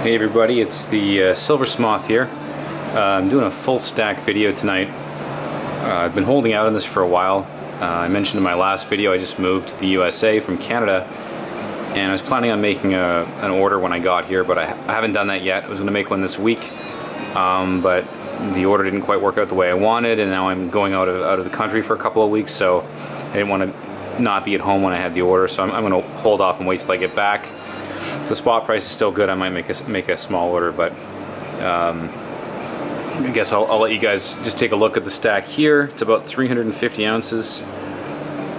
Hey everybody, it's the Silver Smoth here. I'm doing a full stack video tonight. I've been holding out on this for a while. I mentioned in my last video I just moved to the USA from Canada, and I was planning on making an order when I got here, but I haven't done that yet. I was going to make one this week, but the order didn't quite work out the way I wanted, and now I'm going out of the country for a couple of weeks, so I didn't want to not be at home when I had the order, so I'm going to hold off and wait till I get back. If the spot price is still good, I might make a small order, but I guess I'll let you guys just take a look at the stack here. It's about 350 ounces.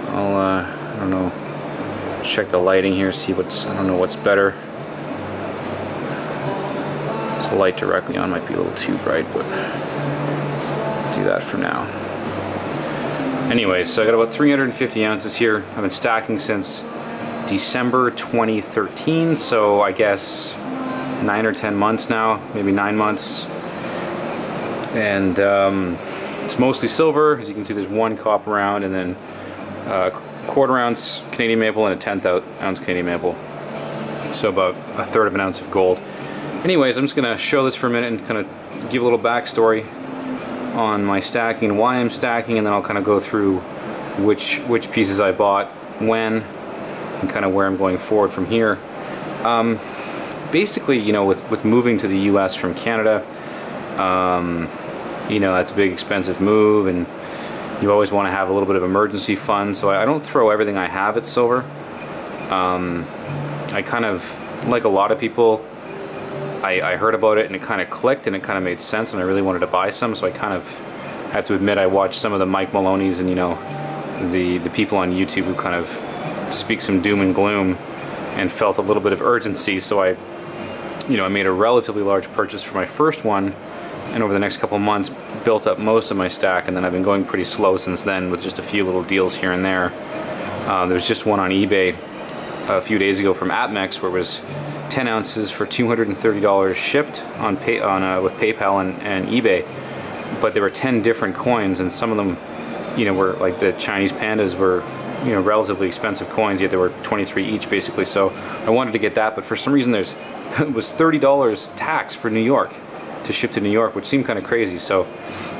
I don't know, check the lighting here, see I don't know what's better. This light directly on might be a little too bright, but I'll do that for now. Anyways, so I got about 350 ounces here. I've been stacking since December 2013, so I guess 9 or 10 months now, maybe 9 months. And it's mostly silver. As you can see, there's one copper round, and then a quarter-ounce Canadian maple and a 10th ounce Canadian maple. So about a third of an ounce of gold. Anyways, I'm just gonna show this for a minute and kind of give a little backstory on my stacking and why I'm stacking, and then I'll kind of go through which pieces I bought when, and kind of where I'm going forward from here. Basically, you know, with moving to the US from Canada, you know, that's a big expensive move, and you always want to have a little bit of emergency fund, so I don't throw everything I have at silver. I kind of, like a lot of people, I heard about it and it kind of clicked and it kind of made sense, and I really wanted to buy some, so I kind of have to admit I watched some of the Mike Maloney's and, you know, the people on YouTube who kind of speak some doom and gloom, and felt a little bit of urgency, so I made a relatively large purchase for my first one, and over the next couple months built up most of my stack, and then I've been going pretty slow since then with just a few little deals here and there. There's just one on eBay a few days ago from APMEX where it was 10 ounces for $230 shipped with PayPal and eBay, but there were 10 different coins, and some of them, you know, were like the Chinese pandas were, you know, relatively expensive coins, yet there were 23 each basically. So I wanted to get that, but for some reason it was $30 tax for New York to ship to New York, which seemed kind of crazy. So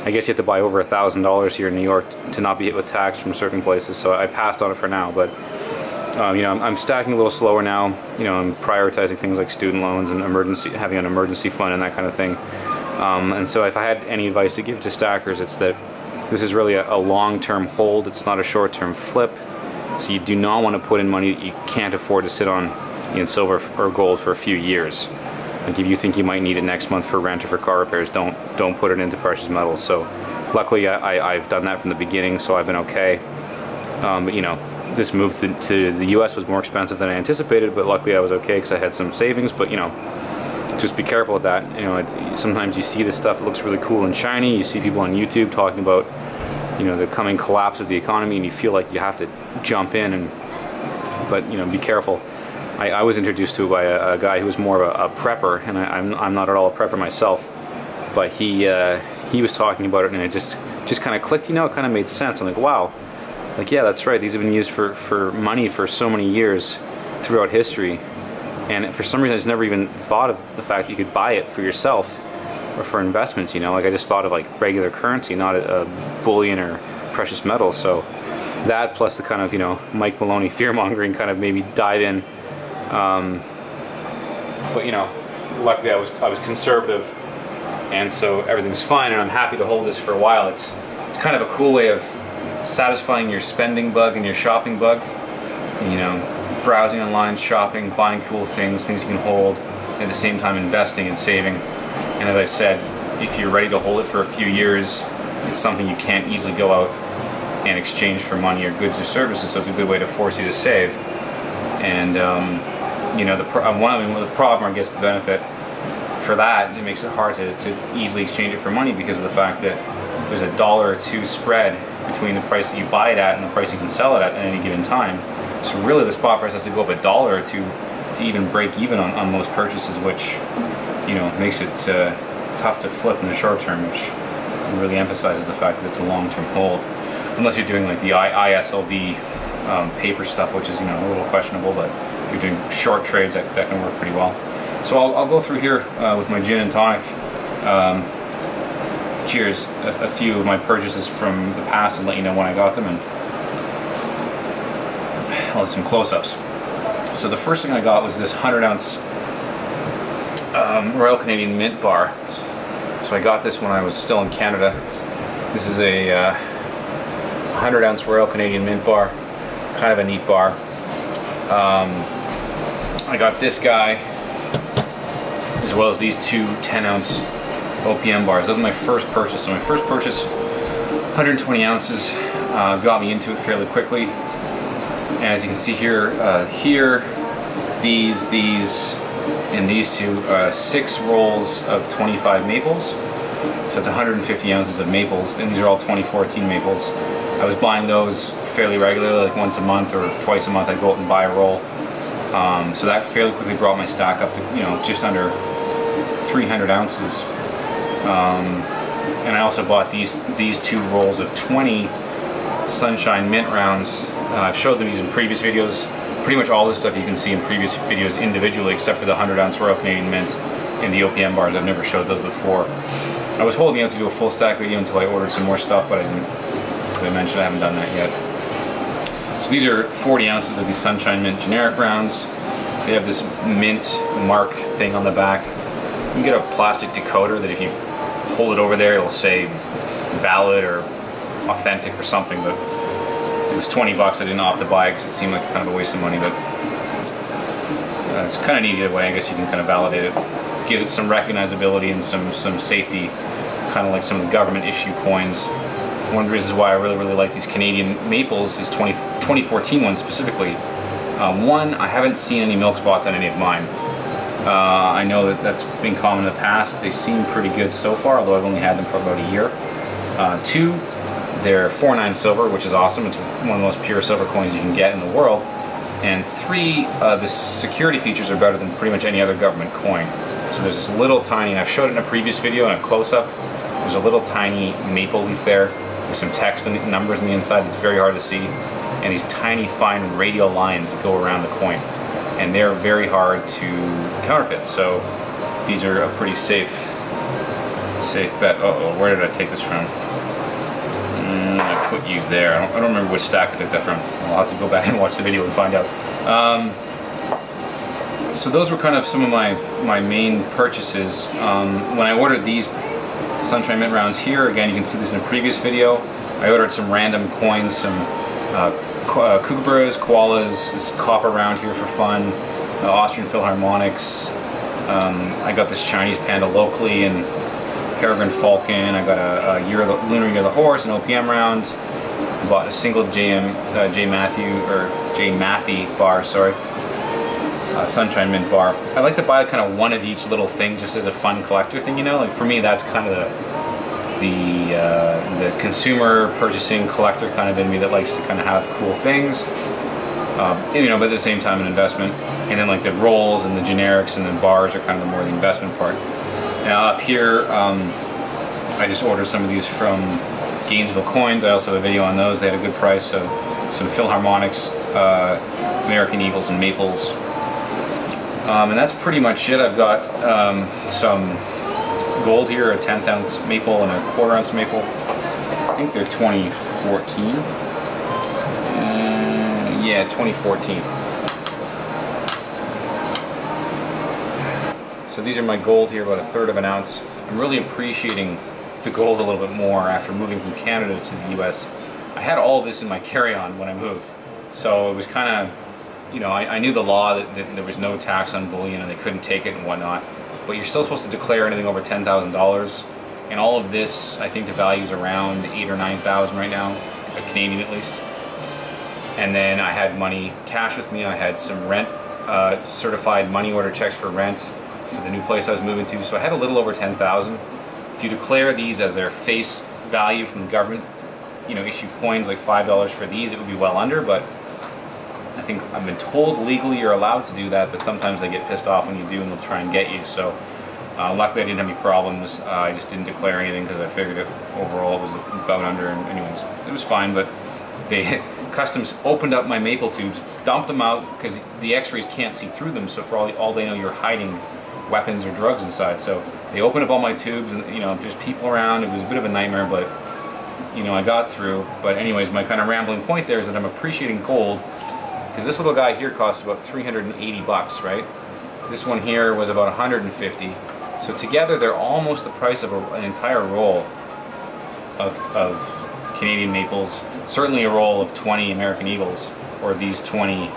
I guess you have to buy over $1,000 here in New York to not be hit with tax from certain places, so I passed on it for now. But you know, I'm stacking a little slower now. You know, I'm prioritizing things like student loans and having an emergency fund and that kind of thing. And so if I had any advice to give to stackers, it's that this is really a long-term hold. It's not a short-term flip. So you do not want to put in money that you can't afford to sit on in silver or gold for a few years. Like if you think you might need it next month for rent or for car repairs, don't put it into precious metals. So luckily I've done that from the beginning, so I've been okay. But you know, this move to the US was more expensive than I anticipated, but luckily I was okay because I had some savings. But you know, just be careful with that. You know, sometimes you see this stuff, it looks really cool and shiny. You see people on YouTube talking about, you know, the coming collapse of the economy, and you feel like you have to jump in. But you know, be careful. I was introduced to it by a guy who was more of a prepper, and I'm not at all a prepper myself. But he was talking about it, and it just kind of clicked. You know, it kind of made sense. I'm like, wow, like yeah, that's right. These have been used for money for so many years throughout history. And for some reason, I just never even thought of the fact that you could buy it for yourself or for investments, you know? Like I just thought of like regular currency, not a bullion or precious metals. So that plus the kind of, you know, Mike Maloney fear-mongering kind of made me dive in. But you know, luckily I was conservative, and so everything's fine, and I'm happy to hold this for a while. It's kind of a cool way of satisfying your spending bug and your shopping bug, you know, browsing online, shopping, buying cool things you can hold, and at the same time investing and saving. And as I said, if you're ready to hold it for a few years, it's something you can't easily go out and exchange for money or goods or services, so it's a good way to force you to save. And you know, the problem, I guess the benefit for that, it makes it hard to easily exchange it for money because of the fact that there's $1 or $2 spread between the price that you buy it at and the price you can sell it at any given time. So really the spot price has to go up $1 or $2 to even break even on most purchases, which, you know, makes it tough to flip in the short term, which really emphasizes the fact that it's a long-term hold. Unless you're doing like the ISLV paper stuff, which is, you know, a little questionable, but if you're doing short trades, that can work pretty well. So I'll go through here with my gin and tonic. Cheers, a few of my purchases from the past and let you know when I got them, and I'll do some close-ups. So the first thing I got was this 100-ounce Royal Canadian Mint bar. So I got this when I was still in Canada. This is a 100-ounce Royal Canadian Mint bar, kind of a neat bar. I got this guy, as well as these two 10-ounce OPM bars. That was my first purchase. So my first purchase, 120 ounces, got me into it fairly quickly. And as you can see here, these, and these two, 6 rolls of 25 maples. So it's 150 ounces of maples, and these are all 2014 maples. I was buying those fairly regularly, like once a month or twice a month I'd go out and buy a roll. So that fairly quickly brought my stack up to, you know, just under 300 ounces. And I also bought these 2 rolls of 20 Sunshine Mint rounds. I've showed these in previous videos. Pretty much all this stuff you can see in previous videos individually, except for the 100-ounce Royal Canadian Mint and the OPM bars. I've never showed those before. I was holding out to do a full stack video until I ordered some more stuff, but I didn't. As I mentioned, I haven't done that yet. So these are 40 ounces of these Sunshine Mint generic rounds. They have this mint mark thing on the back. You can get a plastic decoder that if you hold it over there, it'll say valid or authentic or something, but it was 20 bucks. I didn't opt to buy it because it seemed like kind of a waste of money, but it's kind of neat either way. I guess you can kind of validate it. Gives it some recognizability and some safety, kind of like some of the government issue coins. One of the reasons why I really like these Canadian maples, these 2014 ones specifically. One, I haven't seen any milk spots on any of mine. I know that that's been common in the past. They seem pretty good so far, although I've only had them for about a year. 2, they're 4.9 silver, which is awesome. It's one of the most pure silver coins you can get in the world. And 3, the security features are better than pretty much any other government coin. So there's this little tiny, and I've showed it in a previous video in a close-up, there's a little tiny maple leaf there with some text and numbers on the inside that's very hard to see, and these tiny fine radial lines that go around the coin. And they're very hard to counterfeit, so these are a pretty safe bet. Uh-oh, where did I take this from? I put you there. I don't remember which stack I took that from. I'll have to go back and watch the video and find out. So those were kind of some of my main purchases. When I ordered these Sunshine Mint rounds here, again you can see this in a previous video, I ordered some random coins, some kookaburras, koalas, this copper round here for fun, Austrian Philharmonics. I got this Chinese panda locally, and Peregrine Falcon. I got a Lunar Year of the Horse, an OPM round. I bought a single J Mathy bar, sorry. Sunshine Mint bar. I like to buy kind of one of each little thing just as a fun collector thing, you know. Like for me, that's kind of the consumer purchasing collector kind of in me that likes to kind of have cool things. And, you know, but at the same time an investment. And then like the rolls and the generics and the bars are kind of the more the investment part. Now up here, I just ordered some of these from Gainesville Coins. I also have a video on those. They had a good price. So some Philharmonics, American Eagles, and Maples. And that's pretty much it. I've got some gold here, a 10th ounce maple and a 1/4 ounce maple. I think they're 2014. Yeah, 2014. So these are my gold here, about 1/3 of an ounce. I'm really appreciating the gold a little bit more after moving from Canada to the US. I had all this in my carry-on when I moved, so it was kind of, you know, I knew the law that there was no tax on bullion and they couldn't take it and whatnot, but you're still supposed to declare anything over $10,000, and all of this, I think the value is around 8,000 or 9,000 right now, Canadian at least. And then I had money cash with me. I had some rent, certified money order checks for rent for the new place I was moving to, so I had a little over 10,000. If you declare these as their face value from the government, you know, issue coins like $5 for these, it would be well under, but I think I've been told legally you're allowed to do that, but sometimes they get pissed off when you do and they'll try and get you. So luckily I didn't have any problems. I just didn't declare anything because I figured it overall was about under, and anyways, it was fine. But they customs opened up my maple tubes, dumped them out because the x-rays can't see through them, so for all they know you're hiding weapons or drugs inside. So they opened up all my tubes, and you know, there's people around. It was a bit of a nightmare, but you know, I got through. But anyways, my kind of rambling point there is that I'm appreciating gold, because this little guy here costs about 380 bucks, right? This one here was about 150. So together they're almost the price of an entire roll of Canadian maples. Certainly a roll of 20 American Eagles, or these 20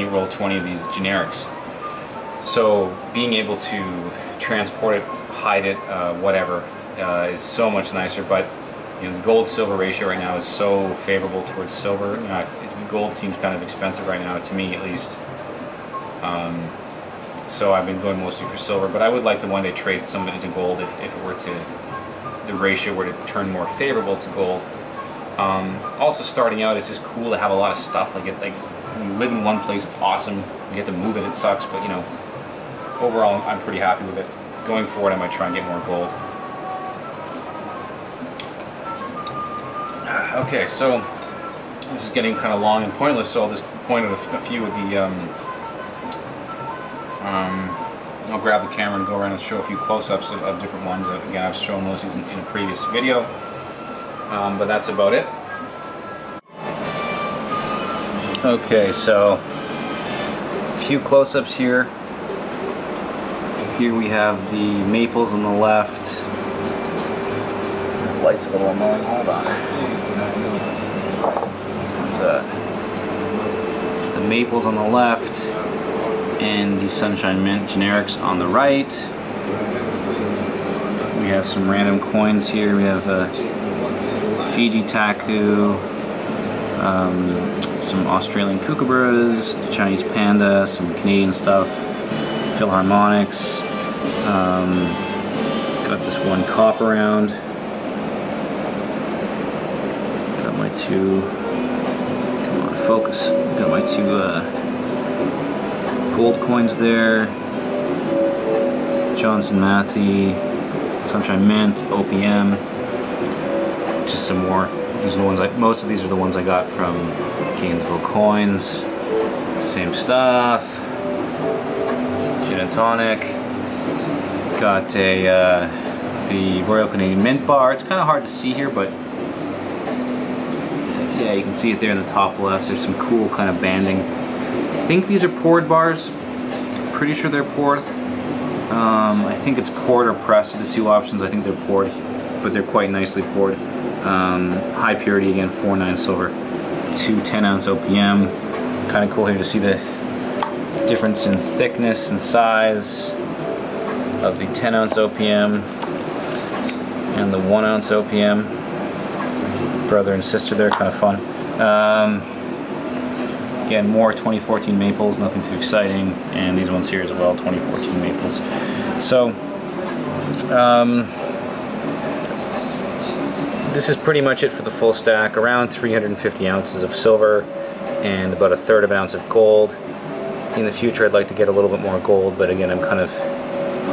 roll 20 of these generics. So being able to transport it, hide it, whatever, is so much nicer. But you know, the gold-silver ratio right now is so favorable towards silver. You know, gold seems kind of expensive right now, to me at least. So I've been going mostly for silver, but I would like the one they trade some of it into gold if it were to, the ratio were to turn more favorable to gold. Also, starting out, it's just cool to have a lot of stuff. Like when you live in one place, it's awesome. When you have to move it, it sucks. But you know, overall, I'm pretty happy with it. Going forward, I might try and get more gold. Okay, so this is getting kind of long and pointless, so I'll just point at a few of the. I'll grab the camera and go around and show a few close-ups of different ones. Again, I've shown those in a previous video, but that's about it. Okay, so a few close-ups here. Here we have the maples on the left. The light's a little annoying. Hold on. There's the maples on the left, and the Sunshine Mint generics on the right. We have some random coins here. We have a Fiji Taku, some Australian kookaburras, Chinese panda, some Canadian stuff, Philharmonics. Got this one copper round. Got my two. Come on, focus. Got my two. Gold coins there, Johnson Matthey, Sunshine Mint, OPM, just some more. These are the ones most of these are the ones I got from Gainesville Coins. Same stuff. Gin and tonic. Got the Royal Canadian Mint bar. It's kind of hard to see here, but yeah, you can see it there in the top left. There's some cool kind of banding. I think these are poured bars. Pretty sure they're poured. I think it's poured or pressed are the two options. I think they're poured, but they're quite nicely poured. High purity again, 4.9 silver, 2 10-ounce OPM. Kind of cool here to see the difference in thickness and size of the 10-ounce OPM and the 1-ounce OPM. Brother and sister there, kind of fun. Again, more 2014 maples, nothing too exciting, and these ones here as well, 2014 maples. So, this is pretty much it for the full stack. Around 350 ounces of silver and about 1/3 of an ounce of gold. In the future, I'd like to get a little bit more gold, but again, I'm kind of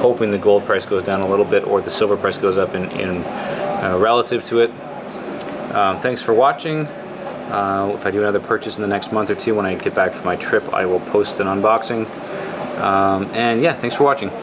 hoping the gold price goes down a little bit or the silver price goes up in relative to it. Thanks for watching. If I do another purchase in the next month or two when I get back from my trip, I will post an unboxing. And yeah, thanks for watching.